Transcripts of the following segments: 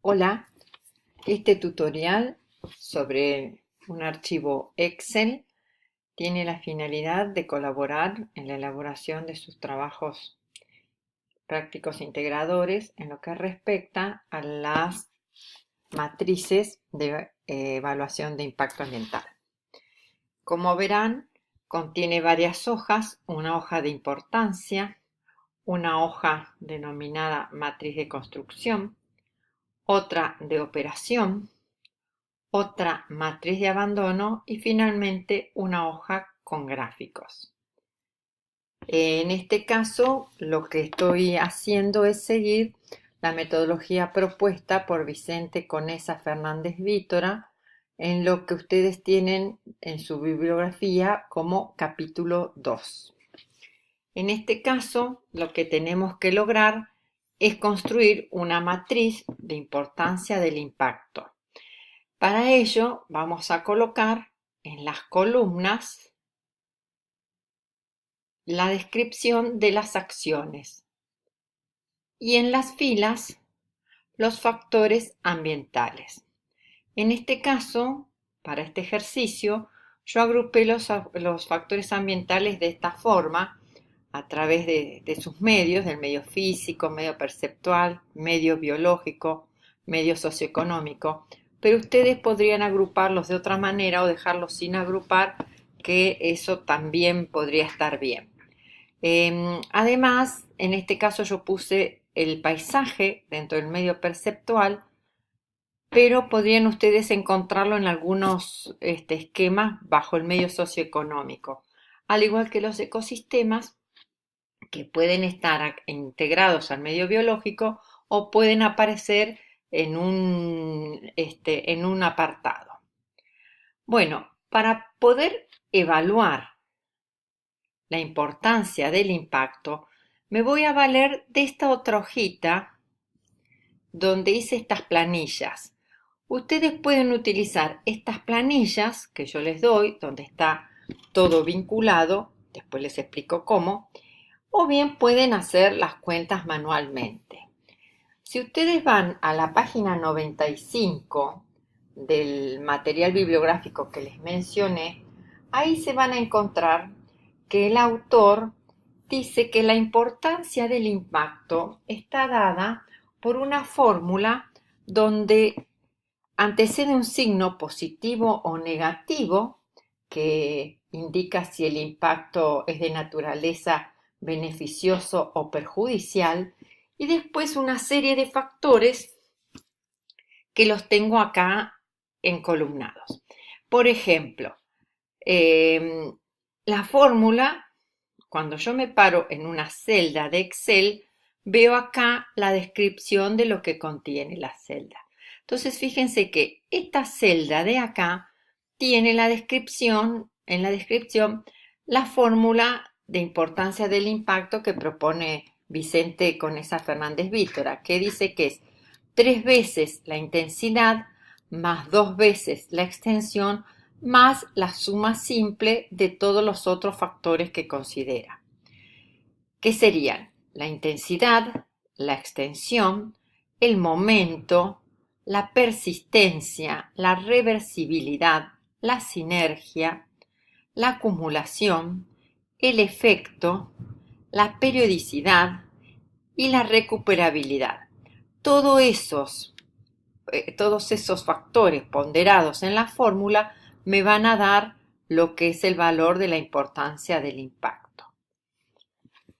Hola, este tutorial sobre un archivo Excel tiene la finalidad de colaborar en la elaboración de sus trabajos prácticos integradores en lo que respecta a las matrices de evaluación de impacto ambiental. Como verán, contiene varias hojas, una hoja de importancia, una hoja denominada matriz de construcción, otra de operación, otra matriz de abandono y finalmente una hoja con gráficos. En este caso, lo que estoy haciendo es seguir la metodología propuesta por Vicente Conesa Fernández Vítora en lo que ustedes tienen en su bibliografía como capítulo 2. En este caso, lo que tenemos que lograr es construir una matriz de importancia del impacto. Para ello vamos a colocar en las columnas la descripción de las acciones y en las filas los factores ambientales. En este caso, para este ejercicio, yo agrupé los factores ambientales de esta forma a través de sus medios, del medio físico, medio perceptual, medio biológico, medio socioeconómico, pero ustedes podrían agruparlos de otra manera o dejarlos sin agrupar, que eso también podría estar bien. Además, en este caso yo puse el paisaje dentro del medio perceptual, pero podrían ustedes encontrarlo en algunos esquemas bajo el medio socioeconómico, al igual que los ecosistemas que pueden estar integrados al medio biológico o pueden aparecer en un apartado. Bueno, para poder evaluar la importancia del impacto, me voy a valer de esta otra hojita donde hice estas planillas. Ustedes pueden utilizar estas planillas que yo les doy, donde está todo vinculado, después les explico cómo, o bien pueden hacer las cuentas manualmente. Si ustedes van a la página 95 del material bibliográfico que les mencioné, ahí se van a encontrar que el autor dice que la importancia del impacto está dada por una fórmula donde antecede un signo positivo o negativo que indica si el impacto es de naturaleza beneficioso o perjudicial, y después una serie de factores que los tengo acá encolumnados. Por ejemplo, la fórmula, cuando yo me paro en una celda de Excel, veo acá la descripción de lo que contiene la celda. Entonces, fíjense que esta celda de acá tiene la descripción, en la descripción, la fórmula de importancia del impacto que propone Vicente Conesa Fernández Vítora, que dice que es 3 veces la intensidad más 2 veces la extensión más la suma simple de todos los otros factores que considera, que serían la intensidad, la extensión, el momento, la persistencia, la reversibilidad, la sinergia, la acumulación, el efecto, la periodicidad y la recuperabilidad. Todos esos factores ponderados en la fórmula me van a dar lo que es el valor de la importancia del impacto.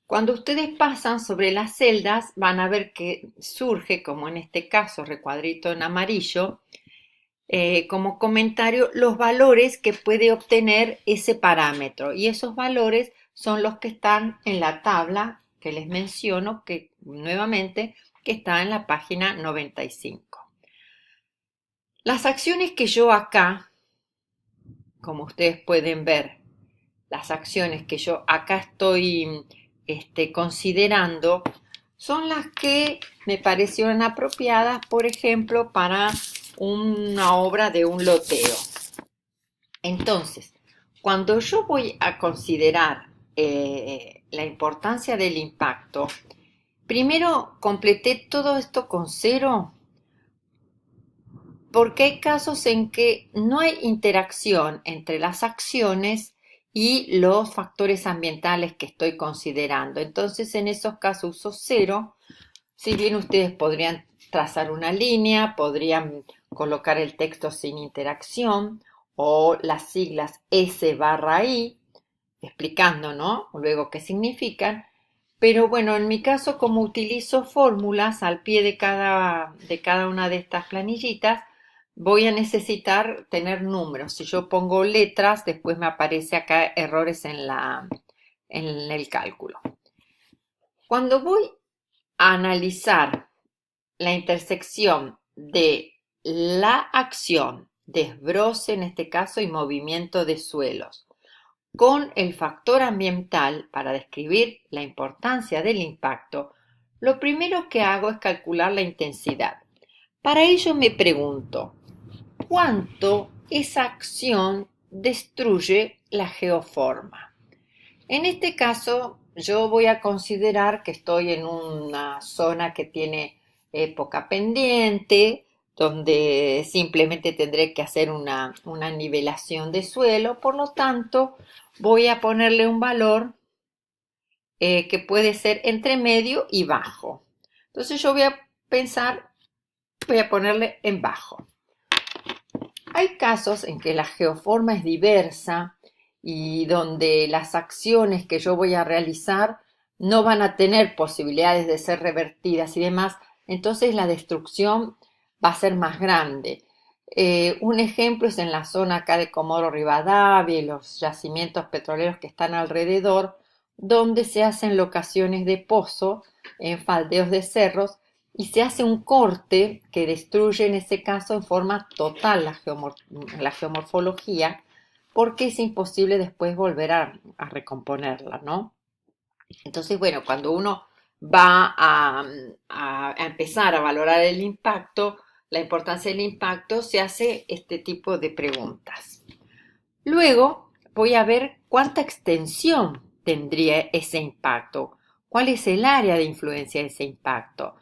Cuando ustedes pasan sobre las celdas van a ver que surge, como en este caso recuadrito en amarillo, como comentario los valores que puede obtener ese parámetro, y esos valores son los que están en la tabla que les menciono, que nuevamente que está en la página 95. Las acciones que yo acá, como ustedes pueden ver, las acciones que yo acá estoy considerando son las que me parecieron apropiadas, por ejemplo, para una obra de un loteo. Entonces, cuando yo voy a considerar la importancia del impacto, primero completé todo esto con 0 porque hay casos en que no hay interacción entre las acciones y los factores ambientales que estoy considerando. Entonces, en esos casos uso cero. Si bien ustedes podrían trazar una línea, podrían colocar el texto sin interacción o las siglas S barra I, explicando, ¿no? Luego qué significan. Pero bueno, en mi caso, como utilizo fórmulas al pie de cada una de estas planillitas, voy a necesitar tener números. Si yo pongo letras, después me aparece acá errores en el cálculo. Cuando voy a analizar la intersección de la acción, desbroce en este caso y movimiento de suelos, con el factor ambiental para describir la importancia del impacto, lo primero que hago es calcular la intensidad. Para ello me pregunto, ¿cuánto esa acción destruye la geoforma? En este caso, yo voy a considerar que estoy en una zona que tiene poca pendiente, donde simplemente tendré que hacer una nivelación de suelo, por lo tanto, voy a ponerle un valor que puede ser entre medio y bajo. Entonces yo voy a voy a ponerle en bajo. Hay casos en que la geoforma es diversa y donde las acciones que yo voy a realizar no van a tener posibilidades de ser revertidas y demás, entonces la destrucción va a ser más grande. Un ejemplo es en la zona acá de Comodoro Rivadavia y los yacimientos petroleros que están alrededor, donde se hacen locaciones de pozo en faldeos de cerros y se hace un corte que destruye en ese caso en forma total la geomorfología, porque es imposible después volver a recomponerla, ¿no? Entonces, bueno, cuando uno va a empezar a valorar el impacto, la importancia del impacto, se hace este tipo de preguntas. Luego voy a ver cuánta extensión tendría ese impacto, cuál es el área de influencia de ese impacto.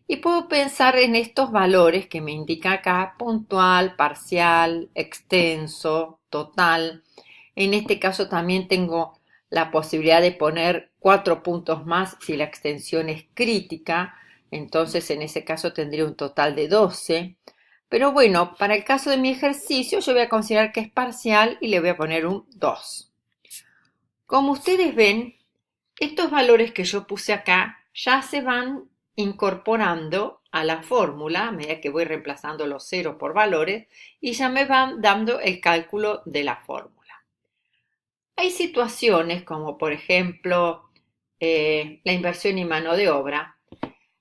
Y puedo pensar en estos valores que me indica acá, puntual, parcial, extenso, total. En este caso también tengo la posibilidad de poner 4 puntos más si la extensión es crítica, entonces en ese caso tendría un total de 12. Pero bueno, para el caso de mi ejercicio yo voy a considerar que es parcial y le voy a poner un 2. Como ustedes ven, estos valores que yo puse acá ya se van incorporando a la fórmula a medida que voy reemplazando los ceros por valores y ya me van dando el cálculo de la fórmula. Hay situaciones como por ejemplo la inversión y mano de obra.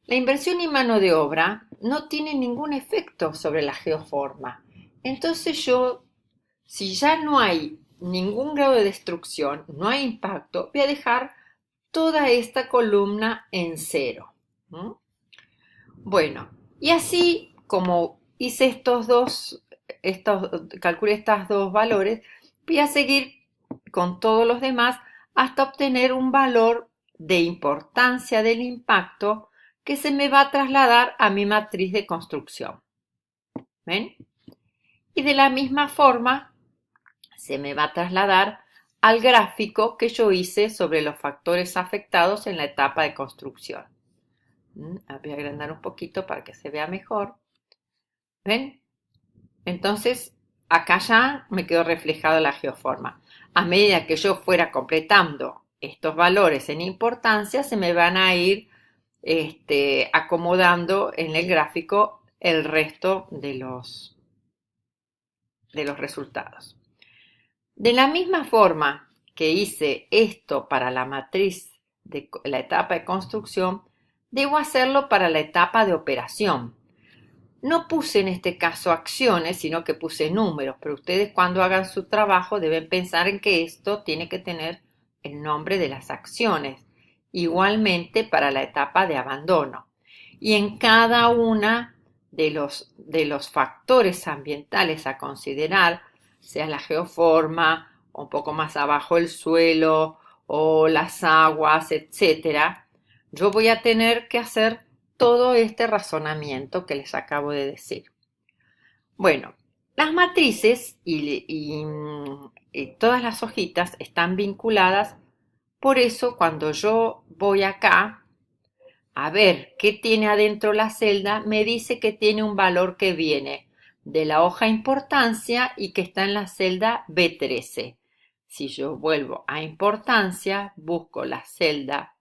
La inversión y mano de obra no tiene ningún efecto sobre la geoforma. Entonces yo, si ya no hay ningún grado de destrucción, no hay impacto, voy a dejar toda esta columna en cero. Bueno, y así como hice calculé estos dos valores, voy a seguir con todos los demás hasta obtener un valor de importancia del impacto que se me va a trasladar a mi matriz de construcción. ¿Ven? Y de la misma forma se me va a trasladar al gráfico que yo hice sobre los factores afectados en la etapa de construcción. Voy a agrandar un poquito para que se vea mejor. ¿Ven? Entonces, acá ya me quedó reflejada la geoforma. A medida que yo fuera completando estos valores en importancia, se me van a ir acomodando en el gráfico el resto de los resultados. De la misma forma que hice esto para la matriz de la etapa de construcción, debo hacerlo para la etapa de operación. No puse en este caso acciones, sino que puse números, pero ustedes cuando hagan su trabajo deben pensar en que esto tiene que tener el nombre de las acciones. Igualmente para la etapa de abandono. Y en cada una de los factores ambientales a considerar, sea la geoforma, un poco más abajo el suelo o las aguas, etcétera, yo voy a tener que hacer todo este razonamiento que les acabo de decir. Bueno, las matrices y todas las hojitas están vinculadas, por eso cuando yo voy acá a ver qué tiene adentro la celda, me dice que tiene un valor que viene de la hoja importancia y que está en la celda B13. Si yo vuelvo a importancia, busco la celda,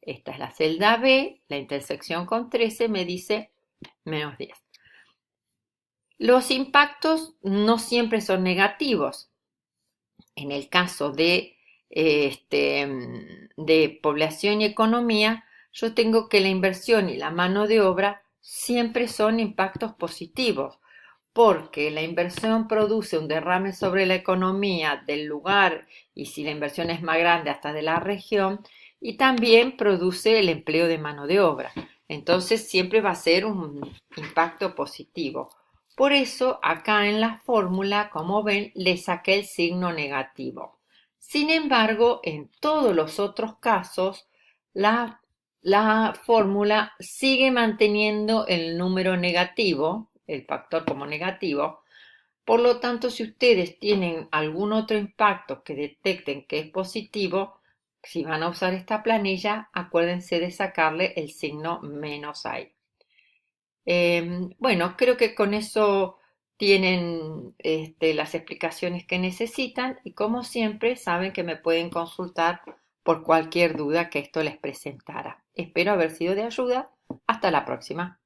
esta es la celda B, la intersección con 13 me dice -10. Los impactos no siempre son negativos. En el caso de población y economía, yo tengo que la inversión y la mano de obra siempre son impactos positivos, porque la inversión produce un derrame sobre la economía del lugar y si la inversión es más grande hasta de la región, y también produce el empleo de mano de obra. Entonces siempre va a ser un impacto positivo. Por eso acá en la fórmula, como ven, le saqué el signo negativo. Sin embargo, en todos los otros casos, la fórmula sigue manteniendo el número negativo, el factor como negativo. Por lo tanto, si ustedes tienen algún otro impacto que detecten que es positivo, si van a usar esta planilla, acuérdense de sacarle el signo menos ahí. Bueno, creo que con eso tienen las explicaciones que necesitan y como siempre saben que me pueden consultar por cualquier duda que esto les presentara. Espero haber sido de ayuda. Hasta la próxima.